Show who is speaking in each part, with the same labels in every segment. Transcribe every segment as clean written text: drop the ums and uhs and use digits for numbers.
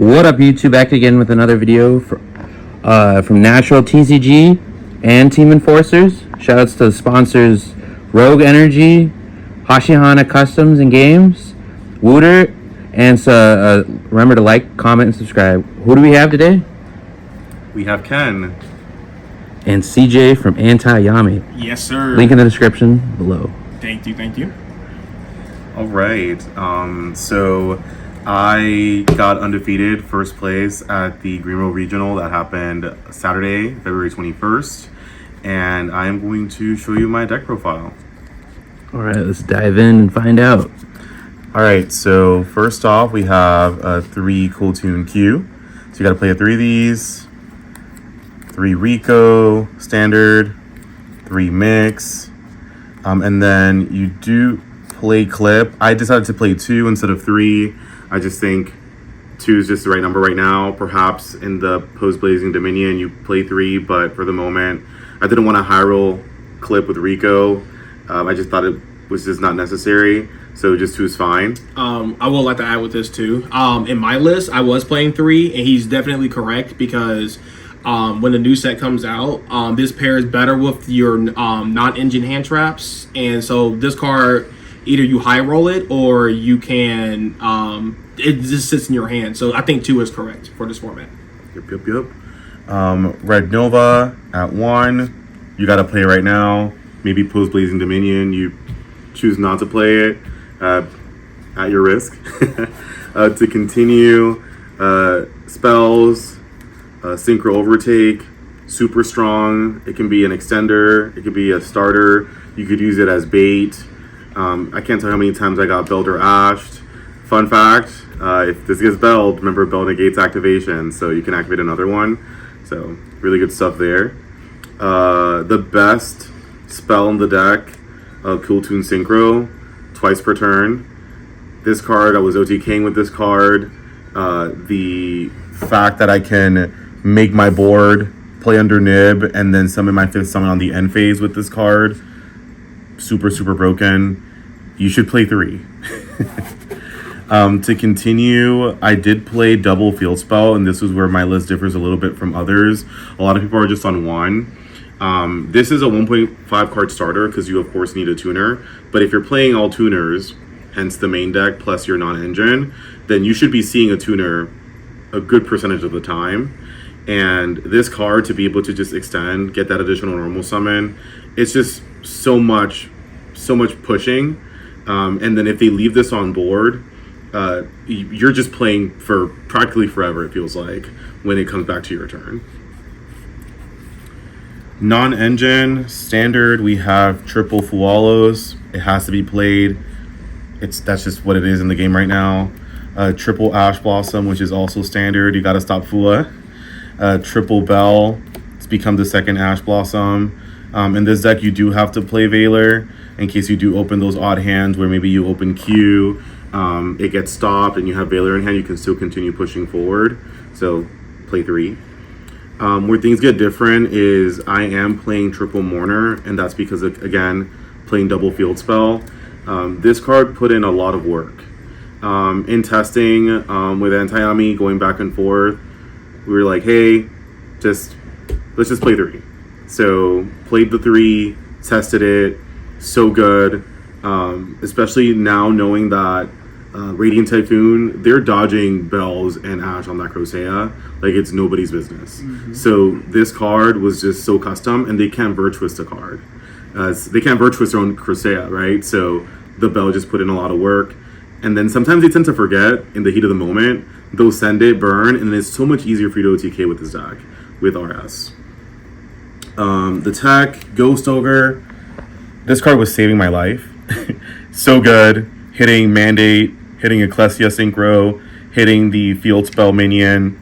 Speaker 1: What up, YouTube? Back again with another video from Natural TCG and Team Enforcers. Shoutouts to the sponsors Rogue Energy, Hashihana Customs and Games, Wooter, and remember to like, comment, and subscribe. Who do we have today?
Speaker 2: We have Ken.
Speaker 1: And CJ from Anti-Yami.
Speaker 3: Yes, sir.
Speaker 1: Link in the description below.
Speaker 3: Thank you.
Speaker 2: All right. So I got undefeated first place at the Greenville Regional that happened Saturday, February 21st. And I am going to show you my deck profile.
Speaker 1: All right, let's dive in and find out.
Speaker 2: All right, so first off, we have a 3 Cool Tune Q. So you got to play 3 of these, 3 Rico, standard, 3 mix, and then you do play clip. I decided to play 2 instead of 3. I just think 2 is just the right number right now. Perhaps in the post-Blazing Dominion, you play 3, but for the moment, I didn't want to high roll clip with Rico. I just thought it was just not necessary, so just 2 is fine.
Speaker 3: I would like to add with this too. In my list, I was playing 3, and he's definitely correct because when the new set comes out, this pairs better with your non-engine hand traps, and so this card, either you high roll it or you can it just sits in your hand. So I think 2 is correct for this format.
Speaker 2: Yep. Red Nova at 1. You got to play right now. Maybe post Blazing Dominion, you choose not to play it at your risk. To continue, spells, Synchro Overtake, super strong. It can be an extender. It could be a starter. You could use it as bait. I can't tell how many times I got belled or ashed. Fun fact, if this gets belled, remember bell negates activation, so you can activate another one. So really good stuff there. The best spell in the deck, Cool Tune Synchro, twice per turn. This card, I was OTKing with this card. The fact that I can make my board, play under nib, and then summon my 5th summon on the end phase with this card, super broken. You should play 3. To continue, I did play double field spell, and this is where my list differs a little bit from others. A lot of people are just on 1. This is a 1.5 card starter because you of course need a tuner, but if you're playing all tuners, hence the main deck plus your non-engine, then you should be seeing a tuner a good percentage of the time. And this card, to be able to just extend, get that additional normal summon, it's just so much pushing. And then if they leave this on board, you're just playing for practically forever, it feels like, when it comes back to your turn. Non-engine, standard, we have triple Fualos. It has to be played. That's just what it is in the game right now. Triple Ash Blossom, which is also standard. You got to stop Fua. Triple Bell. It's become the second Ash Blossom. In this deck, you do have to play Veiler in case you do open those odd hands where maybe you open Q, it gets stopped, and you have Veiler in hand. You can still continue pushing forward. So play 3. Where things get different is I am playing Triple Mourner, and that's because of, again, playing double field spell. This card put in a lot of work. In testing with Anti-Yami, going back and forth, we were like, hey, let's just play 3. So played the 3, tested it, so good. Especially now knowing that Radiant Typhoon, they're dodging bells and ash on that Crocea like it's nobody's business. So this card was just so custom, and they can't Virtuous a card. They can't Virtuous their own Crocea, right? So the bell just put in a lot of work. And then sometimes they tend to forget in the heat of the moment. They'll send it, burn, and it's so much easier for you to OTK with this deck, with RS. The tech, Ghost Ogre. This card was saving my life. So good. Hitting Mandate, hitting Ecclesia Synchro, hitting the Field Spell minion,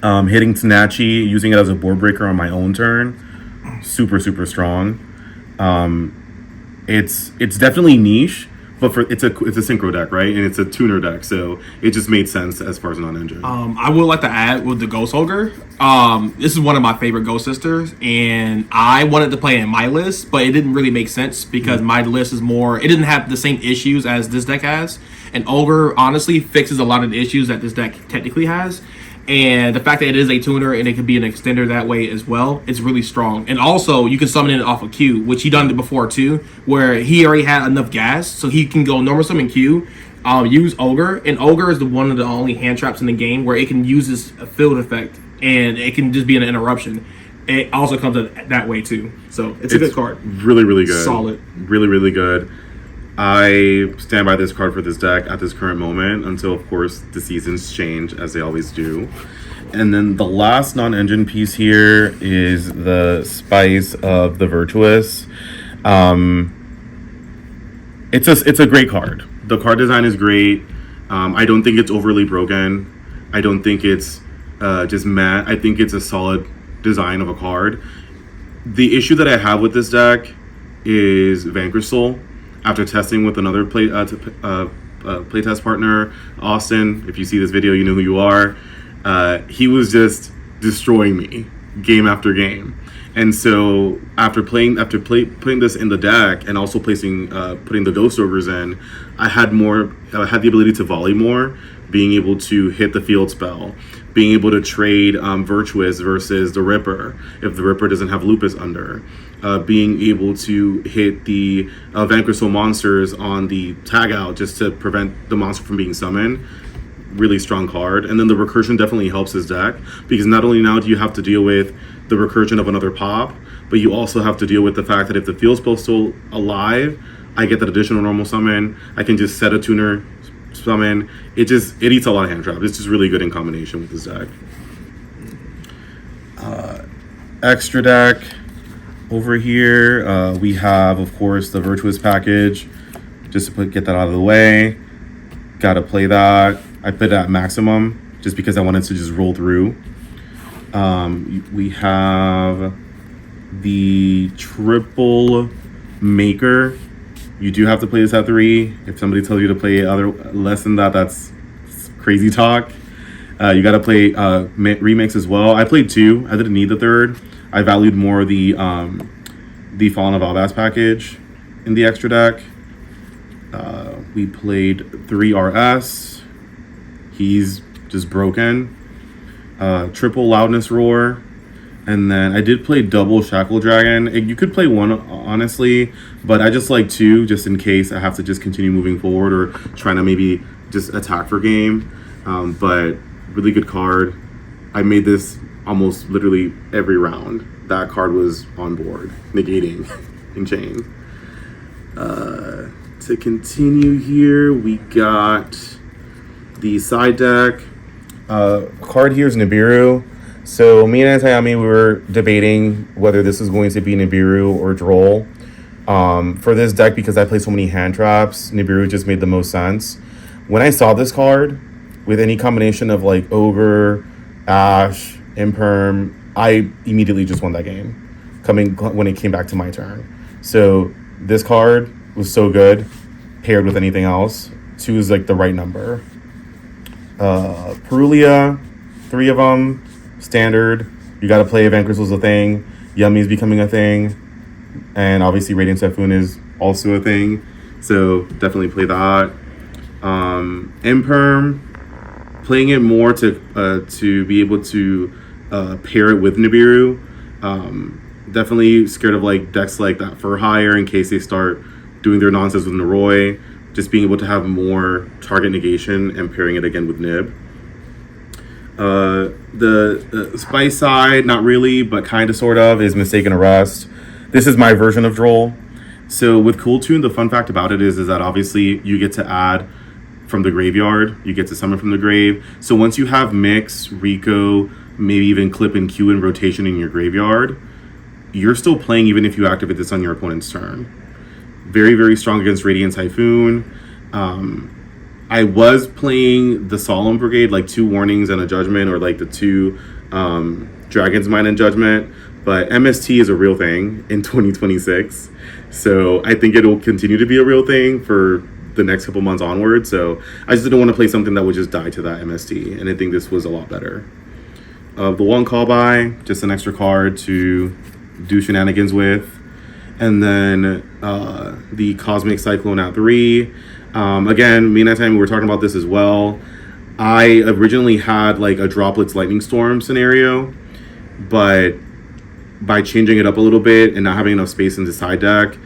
Speaker 2: hitting Tanachi, using it as a board breaker on my own turn. Super strong. It's definitely niche, but it's a synchro deck, right? And it's a tuner deck, so it just made sense as far as non-engine.
Speaker 3: I would like to add with the Ghost Ogre. This is one of my favorite Ghost Sisters, and I wanted to play it in my list, but it didn't really make sense because my list is more. It didn't have the same issues as this deck has, and Ogre honestly fixes a lot of the issues that this deck technically has. And the fact that it is a tuner and it could be an extender that way as well, it's really strong. And also, you can summon it off of Q, which he done it before too, where he already had enough gas, so he can go normal summon Q, use Ogre, and Ogre is one of the only hand traps in the game where it can use this field effect, and it can just be an interruption. It also comes that way too, so it's a good card.
Speaker 2: Really, really good.
Speaker 3: Solid.
Speaker 2: Really, really good. I stand by this card for this deck at this current moment until, of course, the seasons change, as they always do. And then the last non-engine piece here is the Spice of the Virtuous. It's a great card. The card design is great. I don't think it's overly broken. I don't think it's just meh. I think it's a solid design of a card. The issue that I have with this deck is Vanquish Soul. After testing with another playtest partner, Austin, if you see this video, you know who you are. He was just destroying me game after game, and so after putting this in the deck and also putting the Ghost Ogres in, I had the ability to volley more, being able to hit the field spell, being able to trade Virtuous versus the Ripper if the Ripper doesn't have Lupus under. Being able to hit the Vanquish Soul monsters on the tag out just to prevent the monster from being summoned. Really strong card. And then the recursion definitely helps his deck, because not only now do you have to deal with the recursion of another pop, but you also have to deal with the fact that if the field spell's still alive, I get that additional normal summon. I can just set a tuner summon. It eats a lot of hand traps. It's just really good in combination with this deck. Extra deck. Over here, we have, of course, the Virtuous package. Just to get that out of the way. Gotta play that. I put it at maximum just because I wanted to just roll through. We have the Triple Maker. You do have to play this at 3. If somebody tells you to play less than that, that's crazy talk. You gotta play Remix as well. I played 2. I didn't need the 3rd. I valued more the Fallen of Albaz package in the extra deck. We played 3 RS. He's just broken. Triple Loudness Roar. And then I did play double Shackle Dragon. You could play 1, honestly, but I just like 2 just in case I have to just continue moving forward or trying to maybe just attack for game. But really good card. I made this almost literally every round. That card was on board, negating in chain. To continue here, we got the side deck. Card here is Nibiru. So me and Antayami, we were debating whether this is going to be Nibiru or Droll. For this deck, because I play so many hand traps, Nibiru just made the most sense. When I saw this card, with any combination of like Ogre, Ash, Imperm, I immediately just won that game when it came back to my turn. So this card was so good paired with anything else. 2 is like the right number. Perulia, 3 of them, standard. You got to play Vanquish was a thing. Yummy is becoming a thing. And obviously Radiant Typhoon is also a thing. So definitely play that. Imperm, playing it more to be able to pair it with Nibiru. Definitely scared of like decks like that for hire in case they start doing their nonsense with Noroi. Just being able to have more target negation and pairing it again with Nib. The Spice side, not really, but kind of sort of, is Mistaken Arrest. This is my version of Droll. So with Cool Tune, the fun fact about it is that obviously you get to add from the graveyard. You get to summon from the grave. So once you have Mix, Rico, maybe even Clip and Q in rotation in your graveyard, you're still playing even if you activate this on your opponent's turn. Very, very strong against Radiant Typhoon. I was playing the Solemn Brigade, like 2 Warnings and a Judgment, or like the 2 Dragon's Mind and Judgment. But MST is a real thing in 2026. So I think it'll continue to be a real thing for the next couple months onward. So I just didn't want to play something that would just die to that MST, and I think this was a lot better. The one call by, just an extra card to do shenanigans with. And then the Cosmic Cyclone at 3. Again, me and Time, we were talking about this as well. I originally had like a Droplets Lightning Storm scenario, but by changing it up a little bit and not having enough space in the side deck,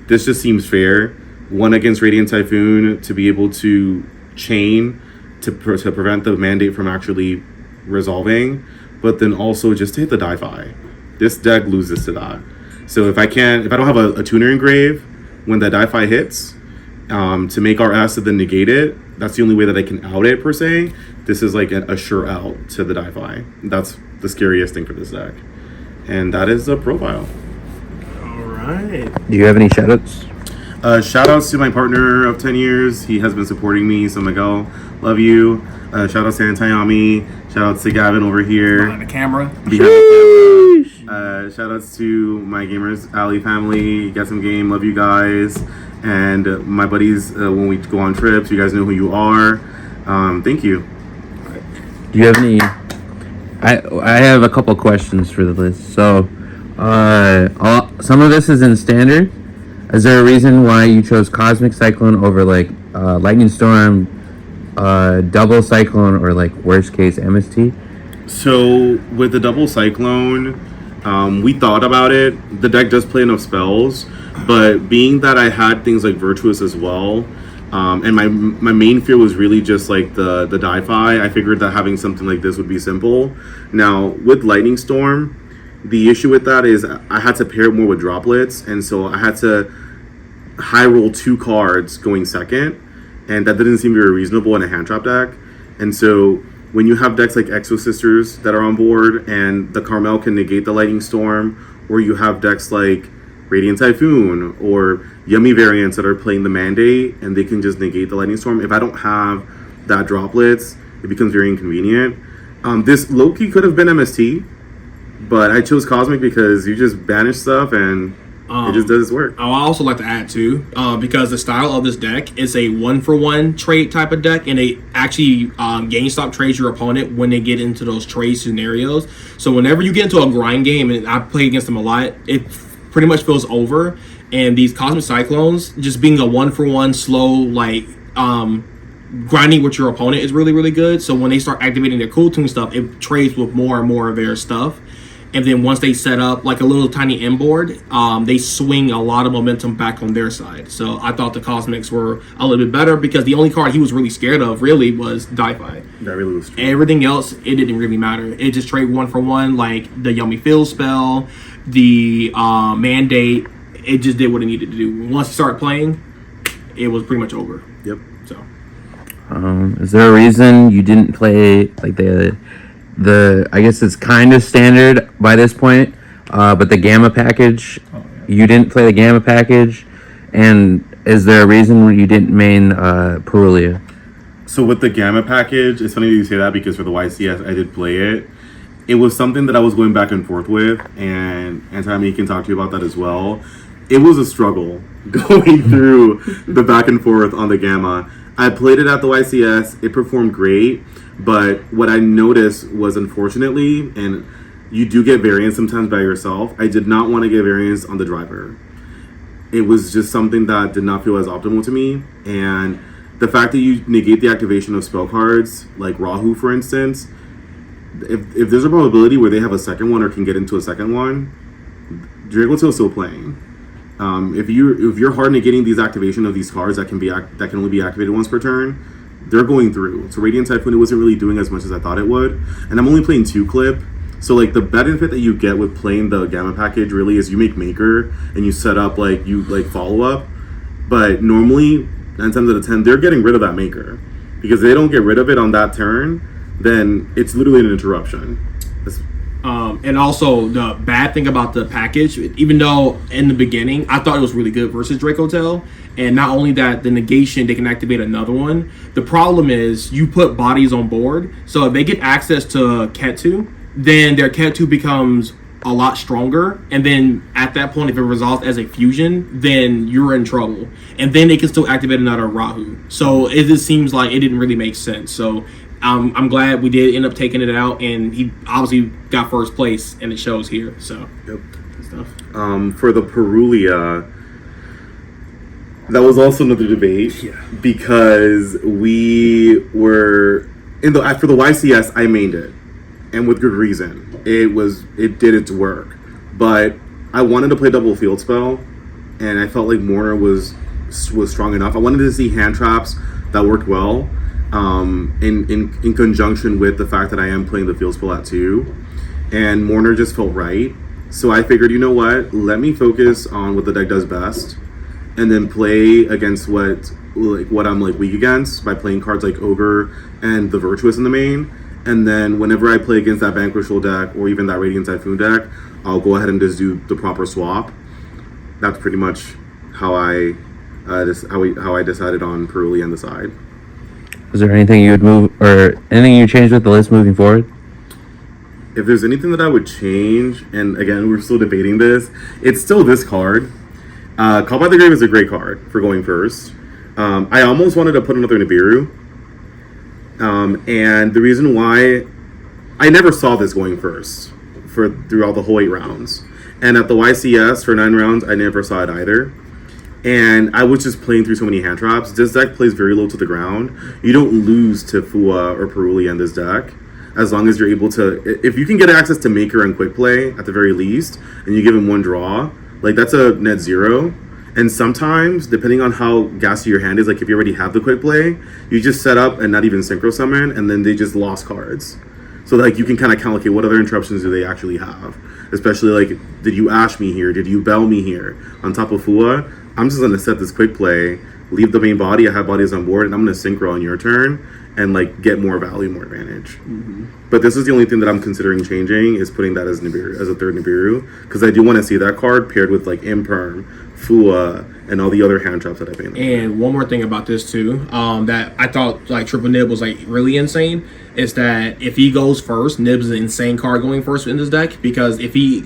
Speaker 2: this just seems fair. One against Radiant Typhoon to be able to chain to prevent the mandate from actually resolving, but then also just to hit the die-fi. This deck loses to that. So if I don't have a tuner engrave when the die-fi hits, to make RS and then negate it, that's the only way that I can out it per se. This is like a sure out to the die-fi. That's the scariest thing for this deck. And that is the profile.
Speaker 3: All right.
Speaker 1: Do you have any shoutouts?
Speaker 2: Shout outs to my partner of 10 years. He has been supporting me. So Miguel, love you. Shout out to Antayami. Shout out to Gavin over here.
Speaker 3: Behind the camera.
Speaker 2: Shout outs to my Gamers Alley family. Get some game. Love you guys. And my buddies, when we go on trips, you guys know who you are. Thank you.
Speaker 1: Do you have any? I have a couple questions for the list. So, some of this is in standard. Is there a reason why you chose Cosmic Cyclone over like Lightning Storm, Double Cyclone, or like worst case MST?
Speaker 2: So with the Double Cyclone, we thought about it. The deck does play enough spells, but being that I had things like Virtuous as well, and my main fear was really just like the die-fi, I figured that having something like this would be simple. Now with Lightning Storm, the issue with that is I had to pair it more with Droplets, and so I had to high roll 2 cards going second, and that didn't seem very reasonable in a hand trap deck. And so when you have decks like Exo Sisters that are on board and the Carmel can negate the Lightning Storm, or you have decks like Radiant Typhoon or Yummy variants that are playing the Mandate and they can just negate the Lightning Storm, if I don't have that Droplets, it becomes very inconvenient. This low-key could have been MST, but I chose Cosmic because you just banish stuff and it just does its work.
Speaker 3: I also like to add too, because the style of this deck is a 1-for-1 trade type of deck, and it actually GameStop trades your opponent when they get into those trade scenarios. So whenever you get into a grind game, and I play against them a lot, it pretty much feels over. And these Cosmic Cyclones, just being a 1-for-1 slow, like grinding with your opponent is really, really good. So when they start activating their Cool Tune stuff, it trades with more and more of their stuff. And then once they set up like a little tiny M board, they swing a lot of momentum back on their side. So I thought the Cosmics were a little bit better because the only card he was really scared of really was Die-Fi.
Speaker 2: That really was true.
Speaker 3: Everything else, it didn't really matter. It just trade 1-for-1, like the Yummy Fill spell, the Mandate. It just did what it needed to do. Once you start playing, it was pretty much over.
Speaker 2: Yep.
Speaker 3: So,
Speaker 1: is there a reason you didn't play like the I guess it's kind of standard by this point, but the Gamma package, you didn't play the Gamma package, and is there a reason you didn't main Perulia?
Speaker 2: So with the Gamma package, it's funny that you say that because for the YCS, I did play it. It was something that I was going back and forth with, and Anthony can talk to you about that as well. It was a struggle going through the back and forth on the Gamma. I played it at the YCS. It performed great. But what I noticed was, unfortunately, and you do get variance sometimes by yourself, I did not want to get variance on the driver. It was just something that did not feel as optimal to me. And the fact that you negate the activation of spell cards, like Rahu, for instance, if there's a probability where they have a second one or can get into a second one, Dragotail is still playing. If you're hard negating these activation of these cards that can only be activated once per turn, they're going through. So Radiant Typhoon, it wasn't really doing as much as I thought it would. And I'm only playing 2-clip. So like the benefit that you get with playing the Gamma package really is you make Maker and you set up like follow up. But normally 9 times out of 10, they're getting rid of that Maker. Because if they don't get rid of it on that turn, then it's literally an interruption.
Speaker 3: And also the bad thing about the package, even though in the beginning I thought it was really good versus Dracotail, and not only that, the negation, they can activate another one. The problem is you put bodies on board, so if they get access to Ketu, then their Ketu becomes a lot stronger, and then at that point, if it resolves as a fusion, then you're in trouble, and then it can still activate another Rahu. So it just seems like it didn't really make sense. So I'm glad we did end up taking it out, and he obviously got first place, and it shows here. So
Speaker 2: Yep.
Speaker 3: good stuff.
Speaker 2: For the Perulia, that was also another debate because we were for the YCS. I mained it, and with good reason. It did its work, but I wanted to play double field spell, and I felt like Mourner was strong enough. I wanted to see hand traps that worked well, in conjunction with the fact that I am playing the field spell at 2, and Mourner just felt right. So I figured, you know what? Let me focus on what the deck does best, and then play against what I'm like weak against by playing cards like Ogre and the Virtuous in the main. And then whenever I play against that Vanquishable deck or even that Radiant Typhoon deck, I'll go ahead and just do the proper swap. That's pretty much how I decided on Perulia on the side.
Speaker 1: Is there anything you would move or anything you change with the list moving forward?
Speaker 2: If there's anything that I would change, and again, we're still debating this, it's still this card. Call by the Grave is a great card for going first. I almost wanted to put another Nibiru. And the reason why I never saw this going first throughout the whole 8 rounds. And at the YCS for 9 rounds, I never saw it either. And I was just playing through so many hand traps. This deck plays very low to the ground. You don't lose to Fua or Perulia in this deck, as long as you're able to. If you can get access to Maker and Quick Play at the very least, and you give him 1 draw, like that's a net 0. And sometimes, depending on how gassy your hand is, like if you already have the Quick Play, you just set up and not even Synchro Summon, and then they just lost cards. So like you can kind of count, okay, what other interruptions do they actually have? Especially like, did you Ash me here? Did you Bell me here? On top of Fua, I'm just going to set this Quick Play, leave the main body, I have bodies on board, and I'm going to Synchro on your turn, and like get more value, more advantage. Mm-hmm. But this is the only thing that I'm considering changing, is putting that as Nibiru, as a third Nibiru, because I do want to see that card paired with like Imperm, Fua, and all the other hand traps that I've been.
Speaker 3: And one more thing about this too, that I thought like Triple Nib was like really insane, is that if he goes first, Nib's an insane card going first in this deck, because if he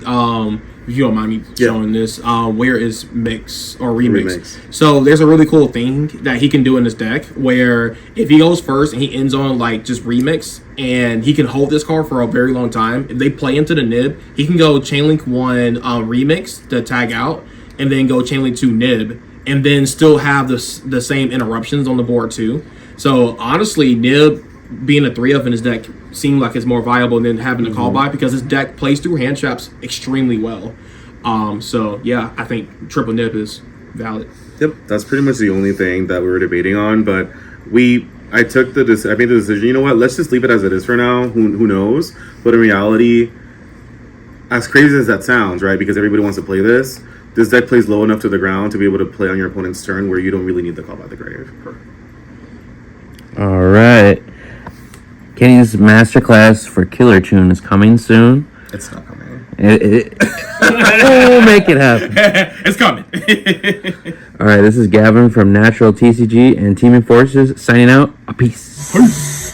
Speaker 3: if you don't mind me showing this, where is Mix or Remix? So there's a really cool thing that he can do in this deck, where if he goes first and he ends on like just Remix, and he can hold this card for a very long time, if they play into the Nib, he can go Chainlink 1 Remix to tag out, and then go Chainlink 2 Nib, and then still have the same interruptions on the board too. So honestly, Nib being a 3-of in his deck seemed like it's more viable than having a call by, because his deck plays through hand traps extremely well. So yeah, I think Triple Nib is valid.
Speaker 2: Yep, that's pretty much the only thing that we were debating on. But I made the decision. You know what? Let's just leave it as it is for now. Who knows? But in reality, as crazy as that sounds, right? Because everybody wants to play this. This deck plays low enough to the ground to be able to play on your opponent's turn, where you don't really need the Call by the Grave.
Speaker 1: All right. Kenny's masterclass for Killer Tune is coming soon.
Speaker 2: It's not coming.
Speaker 1: We'll make it happen.
Speaker 3: It's coming.
Speaker 1: All right, this is Gavin from Natural TCG and Team Enforcers signing out. Peace.